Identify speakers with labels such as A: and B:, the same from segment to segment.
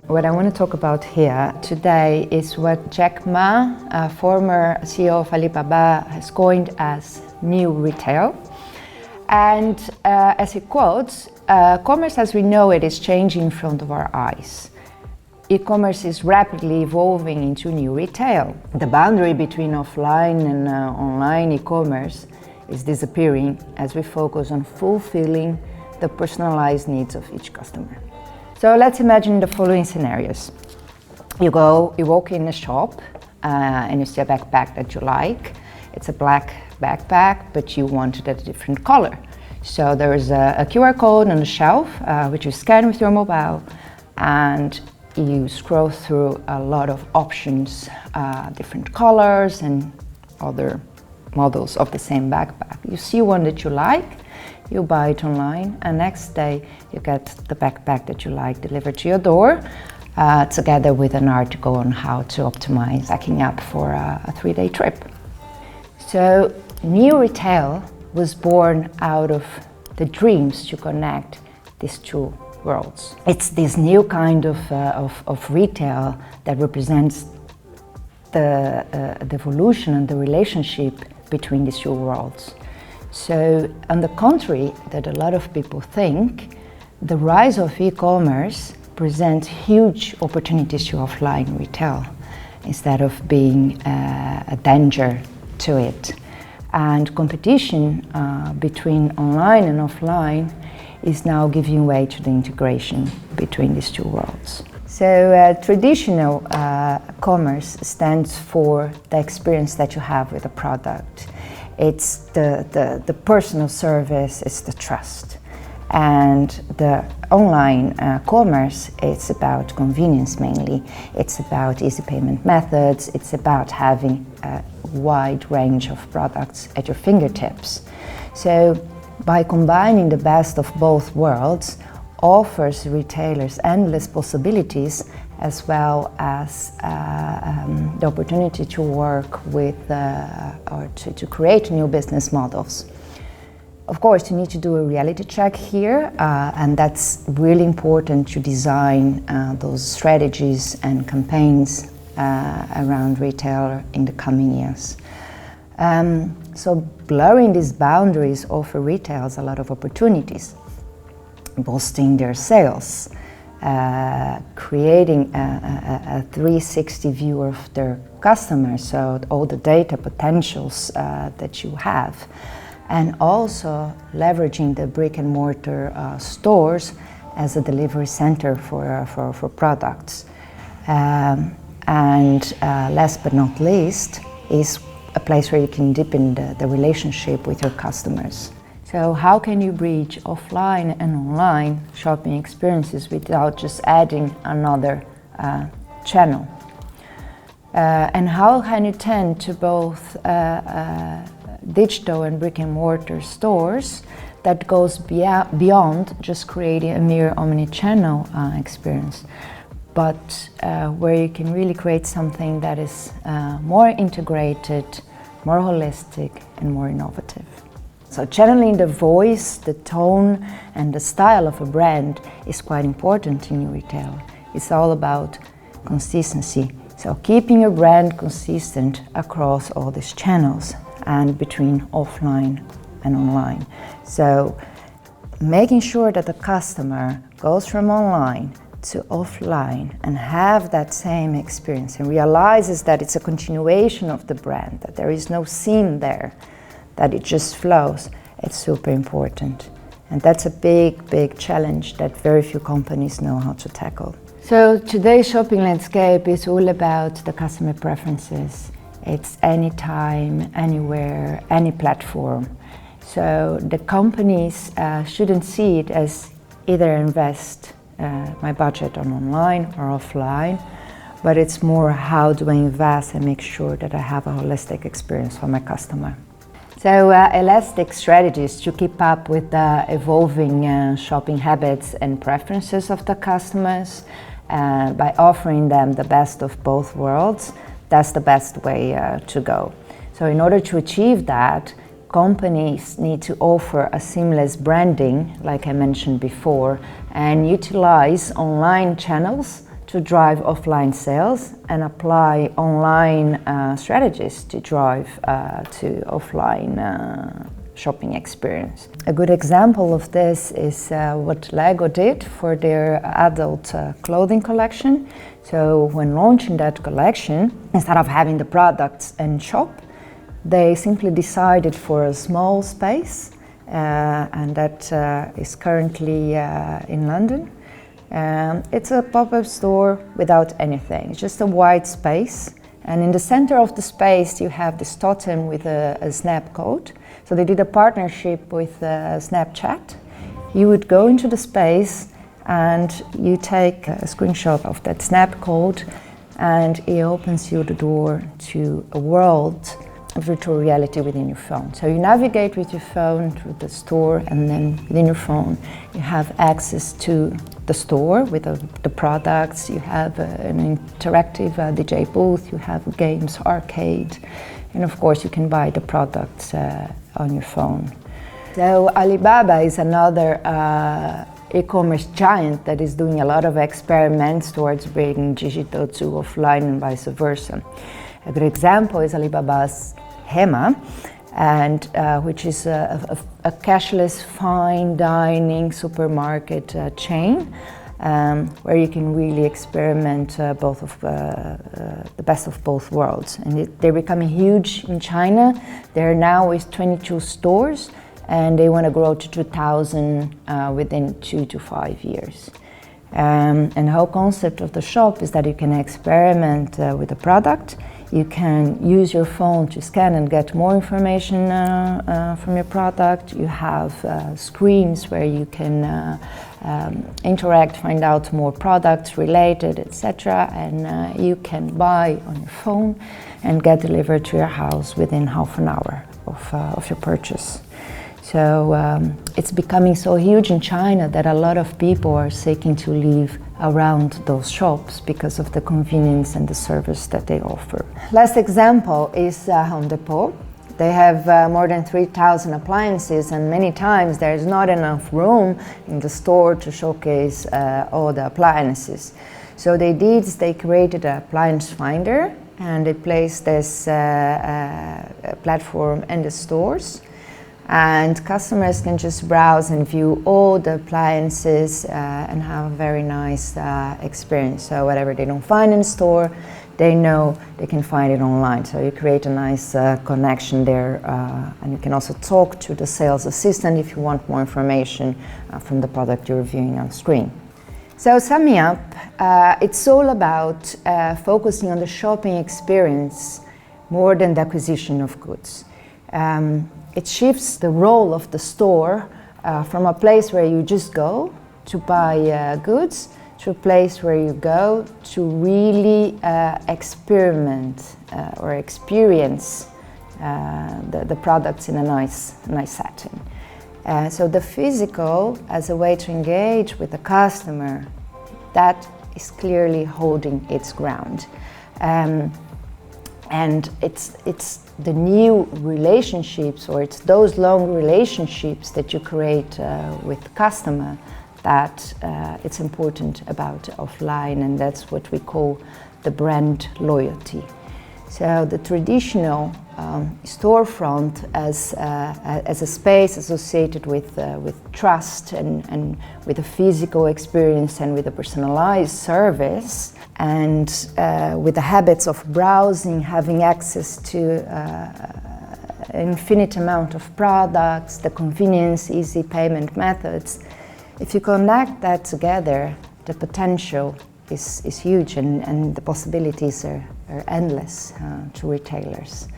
A: What I want to talk about here today is what Jack Ma, former CEO of Alibaba, has coined as new retail. And as he quotes, commerce as we know it is changing in front of our eyes. E-commerce is rapidly evolving into new retail. The boundary between offline and online e-commerce is disappearing as we focus on fulfilling the personalized needs of each customer. So let's imagine the following scenarios. You walk in a shop and you see a backpack that you like. It's a black backpack, but you want it at a different color. So there is a QR code on the shelf, which you scan with your mobile, and you scroll through a lot of options, different colors and other models of the same backpack. You see one that you like, you buy it online, and next day you get the backpack that you like delivered to your door, together with an article on how to optimize packing up for a 3-day trip. So new retail was born out of the dreams to connect these two worlds. It's this new kind of retail that represents the evolution and the relationship between these two worlds. So on the contrary that a lot of people think, the rise of e-commerce presents huge opportunities to offline retail instead of being a danger to it. And competition between online and offline is now giving way to the integration between these two worlds. So traditional commerce stands for the experience that you have with a product. It's the personal service, it's the trust. And the online commerce, it's about convenience mainly. It's about easy payment methods. It's about having a wide range of products at your fingertips. So by combining the best of both worlds, offers retailers endless possibilities, as well as the opportunity to work with or to create new business models. Of course, you need to do a reality check here, and that's really important to design those strategies and campaigns around retail in the coming years. So blurring these boundaries offer retailers a lot of opportunities, boosting their sales, creating a 360 view of their customers, so all the data potentials that you have, and also leveraging the brick and mortar stores as a delivery center for products. And last but not least is a place where you can deepen the relationship with your customers. So how can you bridge offline and online shopping experiences without just adding another channel? And how can you tend to both digital and brick and mortar stores that goes beyond just creating a mere omni-channel experience, but where you can really create something that is more integrated, more holistic, and more innovative. So channeling the voice, the tone, and the style of a brand is quite important in new retail. It's all about consistency. So keeping your brand consistent across all these channels and between offline and online. So making sure that the customer goes from online to offline and have that same experience and realizes that it's a continuation of the brand, that there is no seam there, that it just flows. It's super important. And that's a big challenge that very few companies know how to tackle. So today's shopping landscape is all about the customer preferences. It's anytime, anywhere, any platform. So the companies shouldn't see it as either invest my budget on online or offline, but it's more how do I invest and make sure that I have a holistic experience for my customer. So elastic strategies to keep up with the evolving shopping habits and preferences of the customers by offering them the best of both worlds. That's the best way to go. So in order to achieve that, companies need to offer a seamless branding, like I mentioned before, and utilize online channels to drive offline sales and apply online strategies to drive to offline shopping experience. A good example of this is what Lego did for their adult clothing collection. So when launching that collection, instead of having the products in shop, they simply decided for a small space, and that is currently in London. It's a pop-up store without anything, it's just a white space. And in the center of the space, you have this totem with a snap code. So they did a partnership with Snapchat. You would go into the space and you take a screenshot of that snap code, and it opens you the door to a world of virtual reality within your phone. So you navigate with your phone through the store, and then within your phone you have access to the store with the products. You have an interactive DJ booth, you have games, arcade, and of course you can buy the products on your phone. So Alibaba is another e-commerce giant that is doing a lot of experiments towards bringing digital to offline and vice versa. A good example is Alibaba's Hema, and which is a cashless fine dining supermarket chain, where you can really experiment both of the best of both worlds. And they're becoming huge in China. They're now with 22 stores, and they want to grow to 2,000 within 2 to 5 years. And the whole concept of the shop is that you can experiment with the product. You can use your phone to scan and get more information from your product. You have screens where you can interact, find out more products related, etc. And you can buy on your phone and get delivered to your house within half an hour of your purchase. So it's becoming so huge in China that a lot of people are seeking to live around those shops because of the convenience and the service that they offer. Last example is Home Depot. They have more than 3,000 appliances, and many times there's not enough room in the store to showcase all the appliances. So they created an appliance finder, and they placed this platform in the stores. And customers can just browse and view all the appliances and have a very nice experience. So whatever they don't find in the store, they know they can find it online. So you create a nice connection there, and you can also talk to the sales assistant if you want more information from the product you're viewing on screen. So summing up, it's all about focusing on the shopping experience more than the acquisition of goods. It shifts the role of the store from a place where you just go to buy goods to a place where you go to really experiment or experience the products in a nice setting. So the physical as a way to engage with the customer, that is clearly holding its ground. And it's the new relationships, or it's those long relationships that you create with the customer that it's important about offline, and that's what we call the brand loyalty. So the traditional storefront as a space associated with trust and with a physical experience and with a personalized service, and with the habits of browsing, having access to an infinite amount of products, the convenience, easy payment methods. If you connect that together, the potential is huge, and the possibilities are endless to retailers.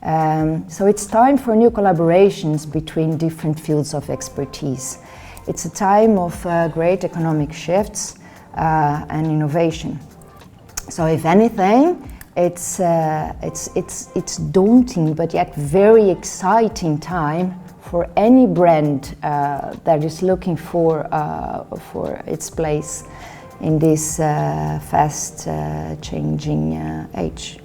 A: So it's time for new collaborations between different fields of expertise. It's a time of great economic shifts and innovation. So if anything, it's daunting but yet very exciting time for any brand that is looking for its place in this fast changing age.